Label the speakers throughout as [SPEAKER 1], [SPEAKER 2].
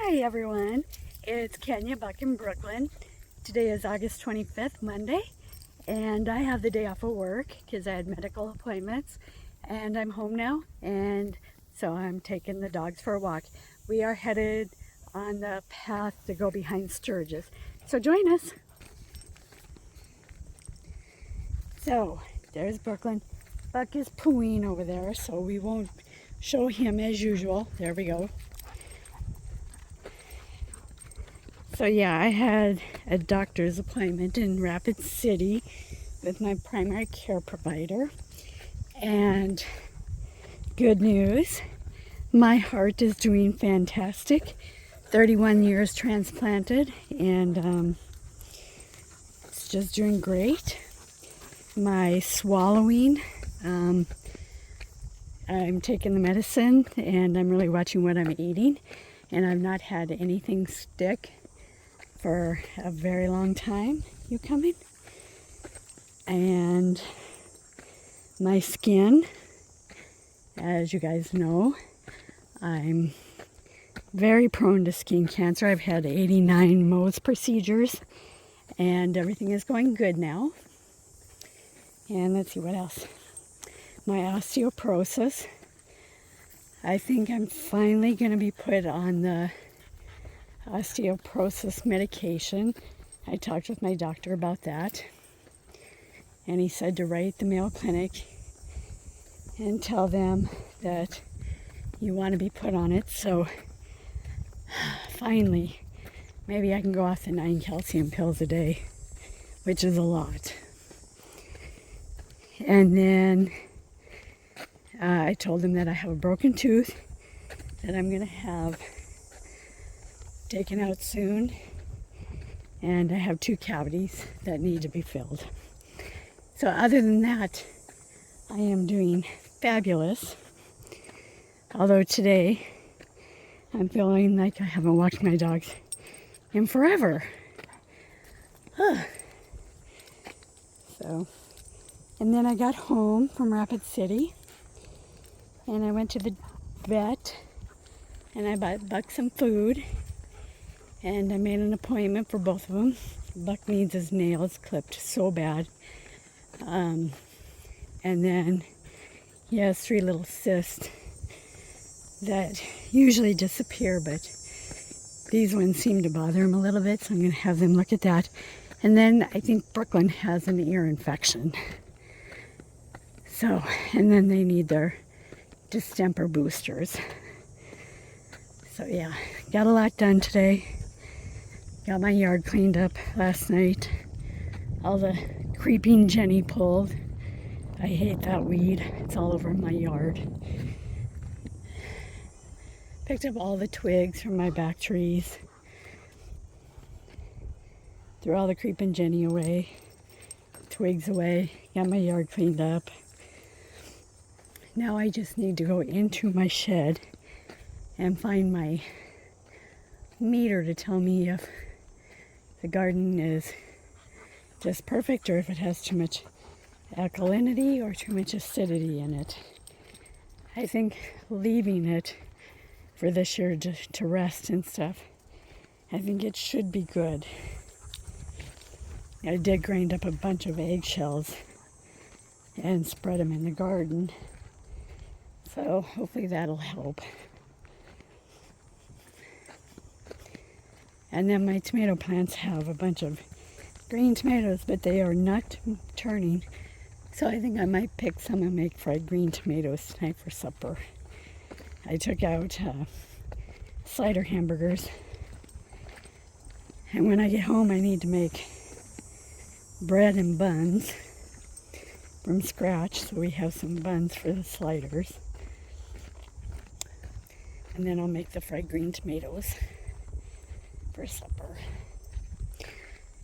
[SPEAKER 1] Hi everyone, it's Kenya back in Brooklyn. Today is August 25th, Monday, and I have the day off of work because I had medical appointments, and I'm home now, and so I'm taking the dogs for a walk. We are headed on the path to go behind Sturgis, so join us. So there's Brooklyn. Buck is pooing over there, so we won't show him as usual. There we go. So yeah, I had a doctor's appointment in Rapid City with my primary care provider. And good news, my heart is doing fantastic. 31 years transplanted, and it's just doing great. My swallowing, I'm taking the medicine and I'm really watching what I'm eating. And I've not had anything stick for a very long time. You coming? And my skin, as you guys know, I'm very prone to skin cancer. I've had 89 Mohs procedures and everything is going good now. And let's see what else. My osteoporosis. I think I'm finally going to be put on the osteoporosis medication. I talked with my doctor about that, and he said to write the Mayo Clinic and tell them that you want to be put on it. So finally, maybe I can go off the 9 calcium pills a day, which is a lot. And then I told them that I have a broken tooth that I'm going to have taken out soon, and I have 2 cavities that need to be filled. So other than that, I am doing fabulous. Although today I'm feeling like I haven't walked my dogs in forever. So, and then I got home from Rapid City and I went to the vet and I bought Buck some food. And I made an appointment for both of them. Buck needs his nails clipped so bad. And then he has 3 little cysts that usually disappear, but these ones seem to bother him a little bit, so I'm going to have them look at that. And then I think Brooklyn has an ear infection. So, and then they need their distemper boosters. So yeah, got a lot done today. Got my yard cleaned up last night. All the creeping Jenny pulled. I hate that weed. It's all over my yard. Picked up all the twigs from my back trees. Threw all the creeping Jenny away. Twigs away. Got my yard cleaned up. Now I just need to go into my shed and find my meter to tell me if the garden is just perfect or if it has too much alkalinity or too much acidity in it. I think leaving it for this year to rest and stuff, I think it should be good. I did grind up a bunch of eggshells and spread them in the garden, so hopefully that'll help. And then my tomato plants have a bunch of green tomatoes, but they are not turning. So I think I might pick some and make fried green tomatoes tonight for supper. I took out cider hamburgers. And when I get home, I need to make bread and buns from scratch. So we have some buns for the sliders. And then I'll make the fried green tomatoes for supper.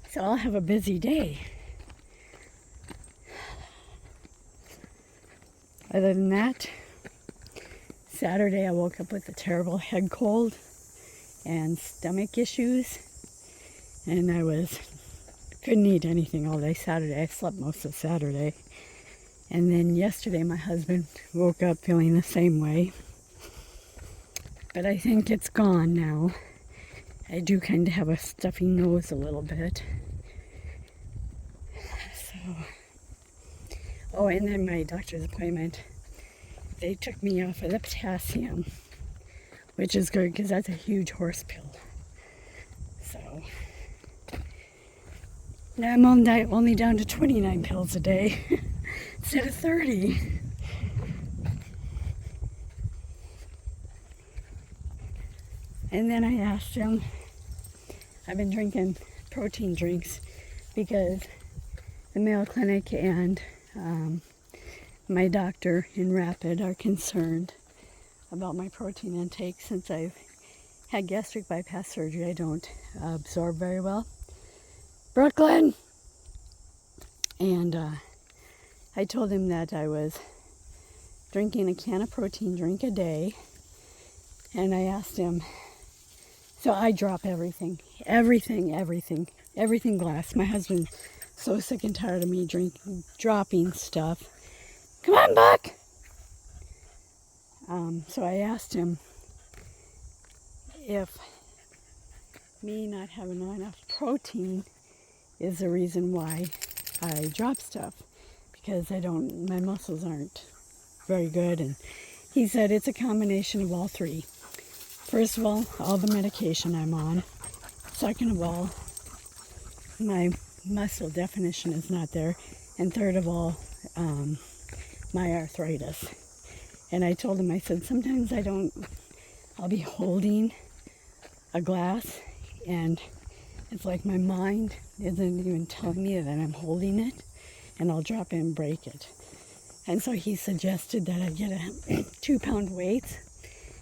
[SPEAKER 1] So I'll have a busy day. Other than that, Saturday I woke up with a terrible head cold and stomach issues, and couldn't eat anything all day Saturday. I slept most of Saturday. And then yesterday my husband woke up feeling the same way. But I think it's gone now. I do kind of have a stuffy nose a little bit. So, oh, and then my doctor's appointment, they took me off of the potassium, which is good because that's a huge horse pill. So now I'm only down to 29 pills a day instead of 30. And then I asked him, I've been drinking protein drinks because the Mayo Clinic and my doctor in Rapid are concerned about my protein intake. Since I've had gastric bypass surgery, I don't absorb very well. Brooklyn! And I told him that I was drinking a can of protein drink a day. And I asked him, so I drop everything glass. My husband's so sick and tired of me dropping stuff. Come on, Buck! So I asked him if me not having enough protein is the reason why I drop stuff, because my muscles aren't very good. And he said it's a combination of all three. First of all the medication I'm on. Second of all, my muscle definition is not there. And third of all, my arthritis. And I told him, I said, sometimes I'll be holding a glass and it's like my mind isn't even telling me that I'm holding it, and I'll drop it and break it. And so he suggested that I get a 2-pound weight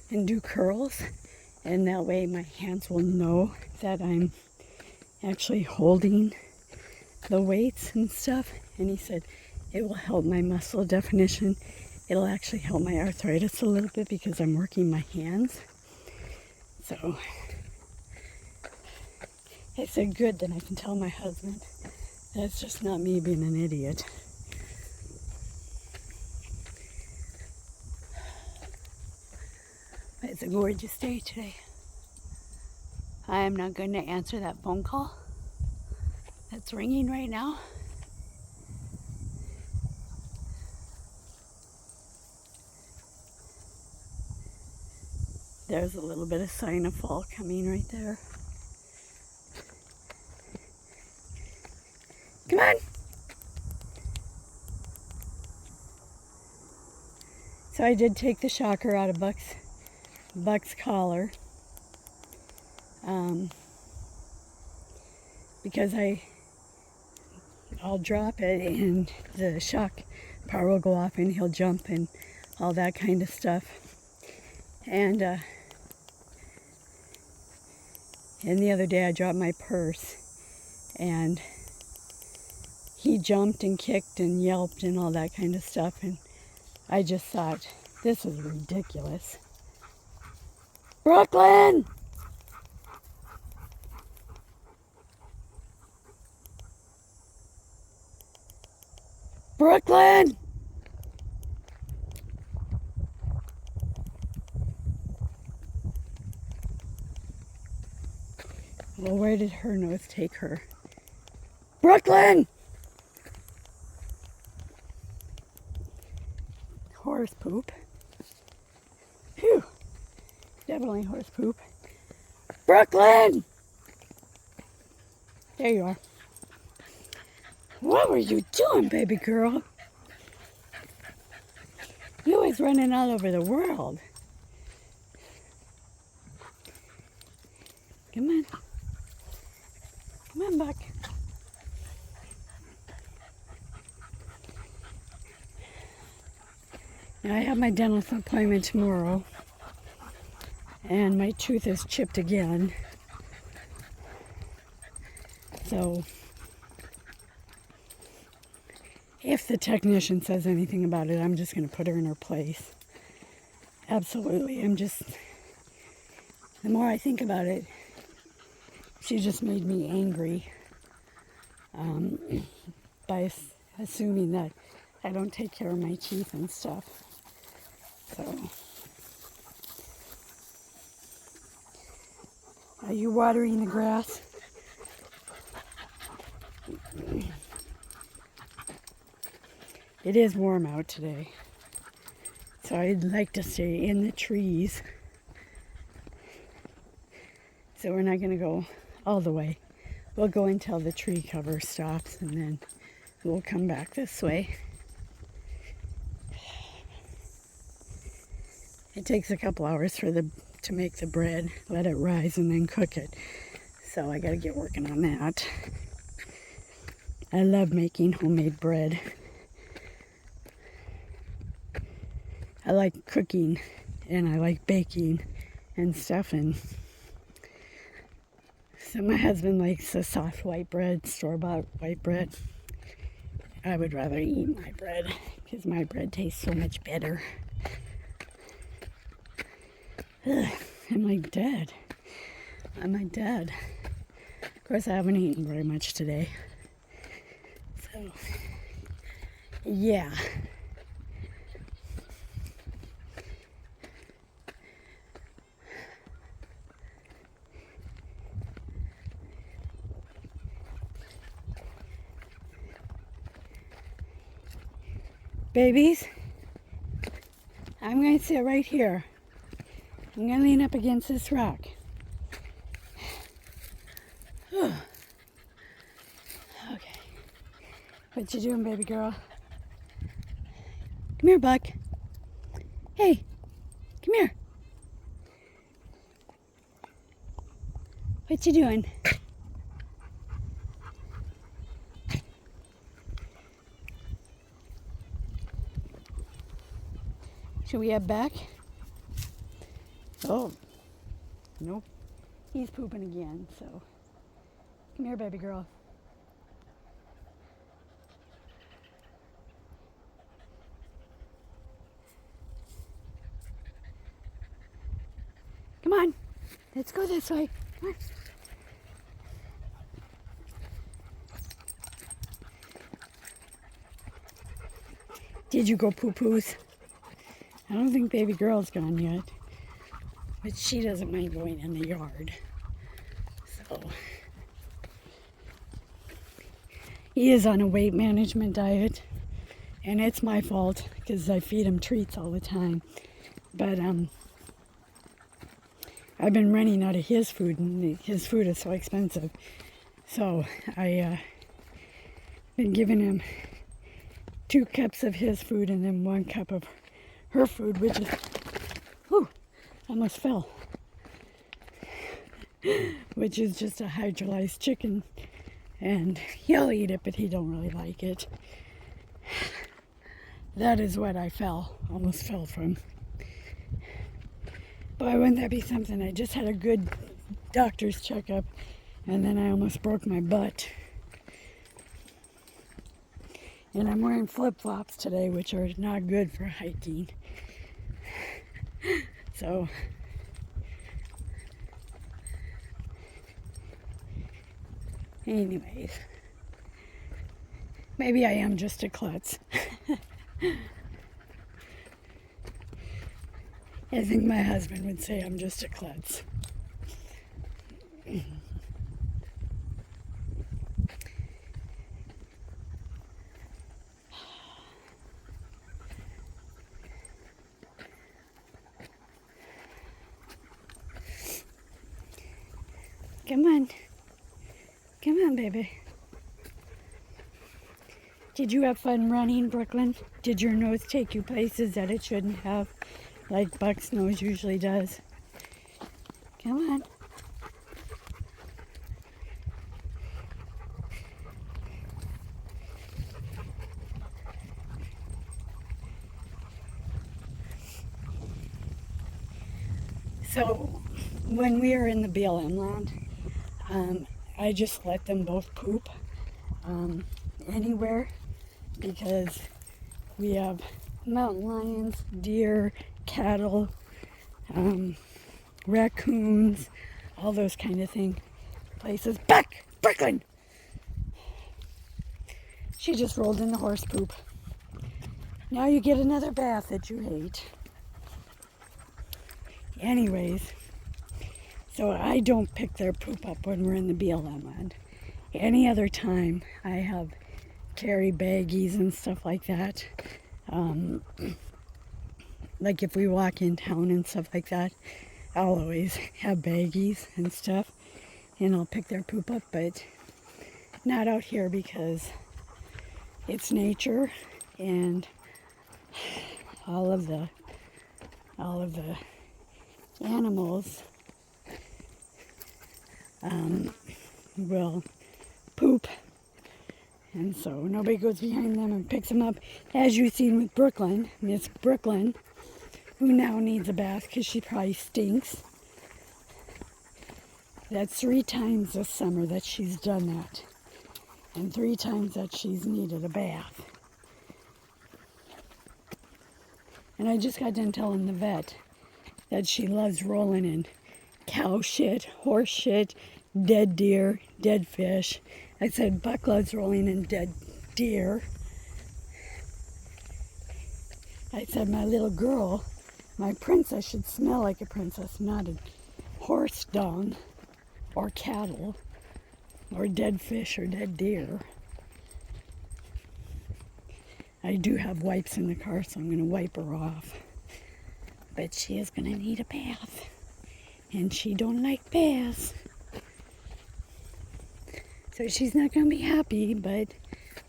[SPEAKER 1] and do curls, and that way my hands will know that I'm actually holding the weights and stuff. And he said it will help my muscle definition. It'll actually help my arthritis a little bit because I'm working my hands. So I said, good, then I can tell my husband that's just not me being an idiot. It's a gorgeous day today. I am not going to answer that phone call that's ringing right now. There's a little bit of sign of fall coming right there. Come on. So I did take the shocker out of Buck's collar. Because I'll drop it and the shock power will go off and he'll jump and all that kind of stuff. And the other day I dropped my purse and he jumped and kicked and yelped and all that kind of stuff, and I just thought, this is ridiculous. Brooklyn! Brooklyn! Well, where did her nose take her? Brooklyn! Horse poop. Phew. Definitely horse poop. Brooklyn! There you are. What were you doing, baby girl? You was running all over the world. Come on. Come on, Buck. Now I have my dental appointment tomorrow, and my tooth is chipped again. So if the technician says anything about it, I'm just going to put her in her place. Absolutely. The more I think about it, she just made me angry by assuming that I don't take care of my teeth and stuff. So Are you watering the grass? It is warm out today, so I'd like to stay in the trees. So we're not going to go all the way. We'll go until the tree cover stops, and then we'll come back this way. It takes a couple hours to make the bread, let it rise, and then cook it. So I got to get working on that. I love making homemade bread. I like cooking, and I like baking and stuff. And so my husband likes the soft white bread, store-bought white bread. I would rather eat my bread because my bread tastes so much better. Ugh, I'm like dead. I'm like dead. Of course, I haven't eaten very much today. So, yeah. Babies, I'm going to sit right here. I'm going to lean up against this rock. Okay. What you doing, baby girl? Come here, Buck. Hey, come here. What you doing? Should we head back? Oh, nope. He's pooping again, so come here, baby girl. Come on, let's go this way. Come on. Did you go poo-poos? I don't think baby girl's gone yet, but she doesn't mind going in the yard. So he is on a weight management diet, and it's my fault because I feed him treats all the time. But I've been running out of his food, and his food is so expensive. So I been giving him 2 cups of his food and then 1 cup of her food, which is, whew, almost fell, which is just a hydrolyzed chicken, and he'll eat it, but he don't really like it. That is what I almost fell from. Boy, wouldn't that be something? I just had a good doctor's checkup, and then I almost broke my butt. And I'm wearing flip-flops today, which are not good for hiking. So, anyways, maybe I am just a klutz. I think my husband would say I'm just a klutz. Come on. Come on, baby. Did you have fun running, Brooklyn? Did your nose take you places that it shouldn't have, like Buck's nose usually does? Come on. So, when we are in the BLM land, I just let them both poop anywhere, because we have mountain lions, deer, cattle, raccoons, all those kind of places. Back, Brooklyn! She just rolled in the horse poop. Now you get another bath that you hate. Anyways, So I don't pick their poop up when we're in the BLM land. Any other time, I have carry baggies and stuff like that. Like if we walk in town and stuff like that, I'll always have baggies and stuff, and I'll pick their poop up, but not out here because it's nature, and all of the animals will poop, and so nobody goes behind them and picks them up, as you've seen with Brooklyn, Miss Brooklyn, who now needs a bath because she probably stinks. That's 3 times this summer that she's done that, and 3 times that she's needed a bath. And I just got done telling the vet that she loves rolling in cow shit, horse shit, dead deer, dead fish. I said Buck loves rolling in dead deer. I said my little girl, my princess, should smell like a princess, not a horse dung or cattle or dead fish or dead deer. I do have wipes in the car, so I'm going to wipe her off. But she is going to need a bath. And she don't like baths. So she's not going to be happy, but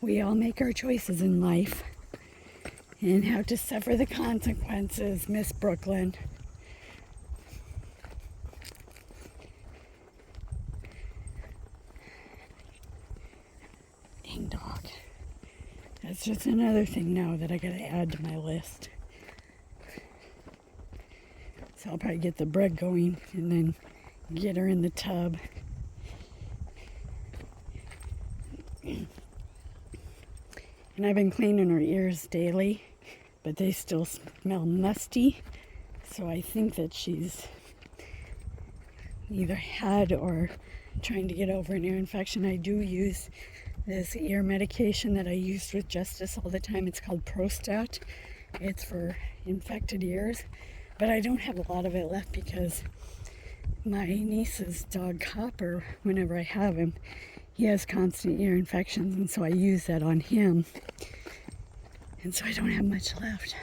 [SPEAKER 1] we all make our choices in life. And have to suffer the consequences, Miss Brooklyn. Dang dog. That's just another thing now that I gotta add to my list. So I'll probably get the bread going and then get her in the tub. And I've been cleaning her ears daily, but they still smell musty. So I think that she's either had or trying to get over an ear infection. I do use this ear medication that I use with Justice all the time. It's called Prostat. It's for infected ears, but I don't have a lot of it left because my niece's dog Copper, whenever I have him, he has constant ear infections, and so I use that on him, and so I don't have much left.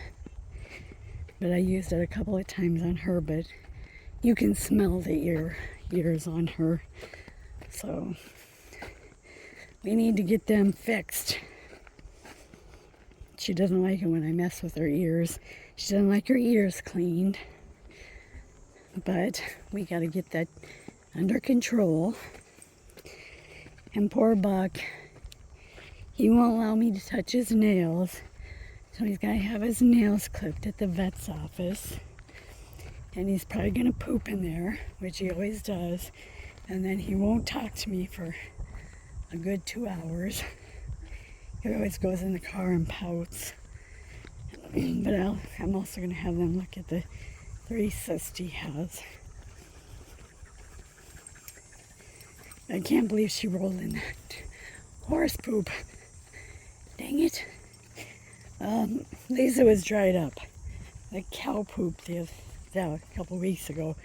[SPEAKER 1] But I used it a couple of times on her, but you can smell the ears on her, so we need to get them fixed. She doesn't like it when I mess with her ears. She doesn't like her ears cleaned. But we got to get that under control. And poor Buck, he won't allow me to touch his nails. So he's got to have his nails clipped at the vet's office. And he's probably going to poop in there, which he always does. And then he won't talk to me for a good 2 hours. He always goes in the car and pouts. But I'm also going to have them look at the 3 cysts he has. I can't believe she rolled in that horse poop. Dang it. Lisa was dried up. The cow poop a couple weeks ago,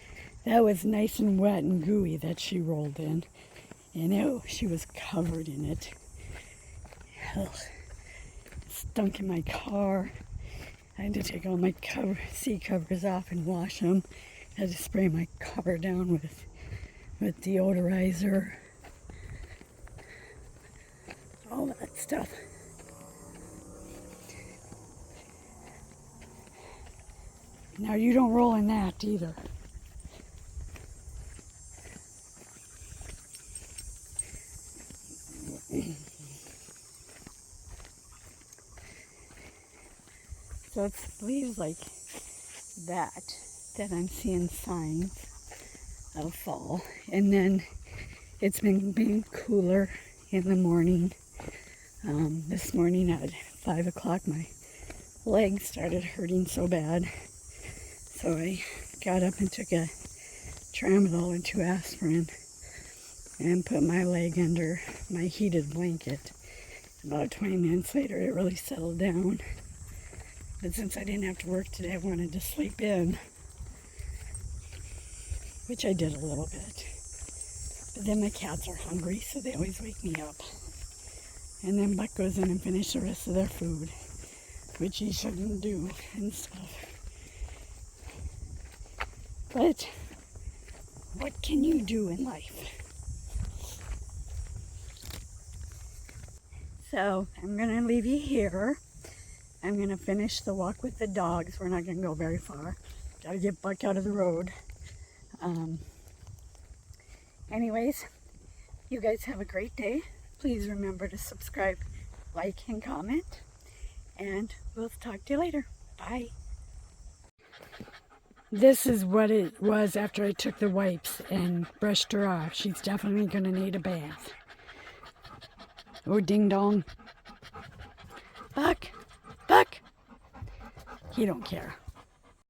[SPEAKER 1] that was nice and wet and gooey that she rolled in. And she was covered in it. Ugh. It stunk in my car. I had to take all my seat covers off and wash them. I had to spray my car down with deodorizer. All that stuff. Now you don't roll in that either. So it's leaves like that I'm seeing signs of fall. And then it's been being cooler in the morning. This morning at 5 o'clock my legs started hurting so bad. So I got up and took a Tramadol and 2 aspirin and put my leg under my heated blanket. About 20 minutes later it really settled down. But since I didn't have to work today, I wanted to sleep in. which I did a little bit. But then my cats are hungry, so they always wake me up. And then Buck goes in and finishes the rest of their food, which he shouldn't do and stuff. But what can you do in life? So I'm going to leave you here. I'm going to finish the walk with the dogs. We're not going to go very far. Got to get Buck out of the road. Anyways, you guys have a great day. Please remember to subscribe, like, and comment. And we'll talk to you later. Bye. This is what it was after I took the wipes and brushed her off. She's definitely going to need a bath. Oh, ding dong. Buck! Buck! He don't care.